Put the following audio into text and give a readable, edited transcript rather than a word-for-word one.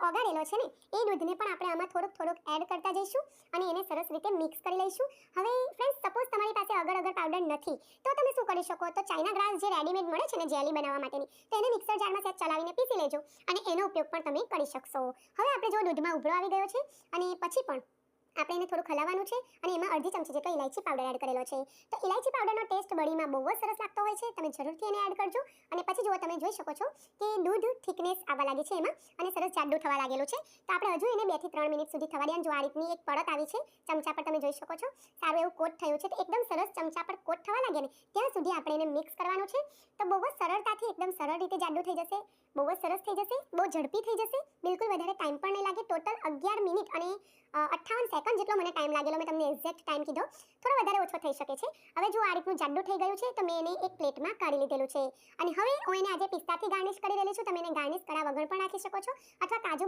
ઓગાળેલો છે ને એ દૂધને પણ આપણે આમાં થોડુંક એડ કરતા જઈશું અને એને સરસ રીતે મિક્સ કરી લઈશું. હવે ફ્રેન્ડ્સ, સપોઝ તમારી પાસે અગર પાવડર નથી તો તમે શું કરી શકો, તો ચાઇના ગ્રાસ જે રેડીમેડ મળે છે ને જેલી બનાવવા માટેની, તો એને મિક્સર જારમાં સેજ ચલાવીને પીસી લેજો અને એનો ઉપયોગ પણ તમે કરી શકશો. હવે આપણે જો દૂધમાં ઉભરો આવી ગયો છે અને પછી પણ આપણે એને થોડું હલાવવાનું છે અને એમાં અડધી ચમચી જેટલો ઇલાયચી પાવડર એડ કરેલો છે. તો ઇલાયચી પાવડરનો ટેસ્ટ બળીમાં બહુ જ સરસ લાગતો હોય છે. તમે જરૂરથી એને એડ કરજો અને પછી જુઓ, તમે જોઈ શકો છો કે દૂધ થિકનેસ આવવા લાગી છે એમાં અને સરસ જાડું થવા લાગેલું છે. તો આપણે હજુ એને 2 થી 3 મિનિટ સુધી થવા દઈએ. જો આ રીતની એક પડત આવી છે ચમચા પર, તમે જોઈ શકો છો સારું એવું કોટ થયું છે. તો એકદમ સરસ ચમચા પર કોટ થવા લાગે ને ત્યાં સુધી આપણે એને મિક્સ કરવાનું છે. તો બહુ જ સરળતાથી એકદમ સરળ રીતે જાડું થઈ જશે, બહુ જ સરસ થઈ જશે, બહુ ઝડપી થઈ જશે, બિલકુલ વધારે ટાઈમ પણ નહીં લાગે. ટોટલ 11 મિનિટ અને 58 સેકન્ડ જેટલો મને ટાઈમ લાગેલો. મેં તમને એક્ઝેક્ટ ટાઈમ કીધો, થોડો વધારે ઓછો થઈ શકે છે. હવે જો આ રીતનું જાડું થઈ ગયું છે તો મેં એને એક પ્લેટમાં કાઢી લીધેલું છે અને હવે હું એને આજે પિસ્તાથી ગાર્નિશ કરી રહેલી છું. તમે એને ગાર્નિશ કર્યા વગર પણ નાખી શકો છો અથવા કાજુ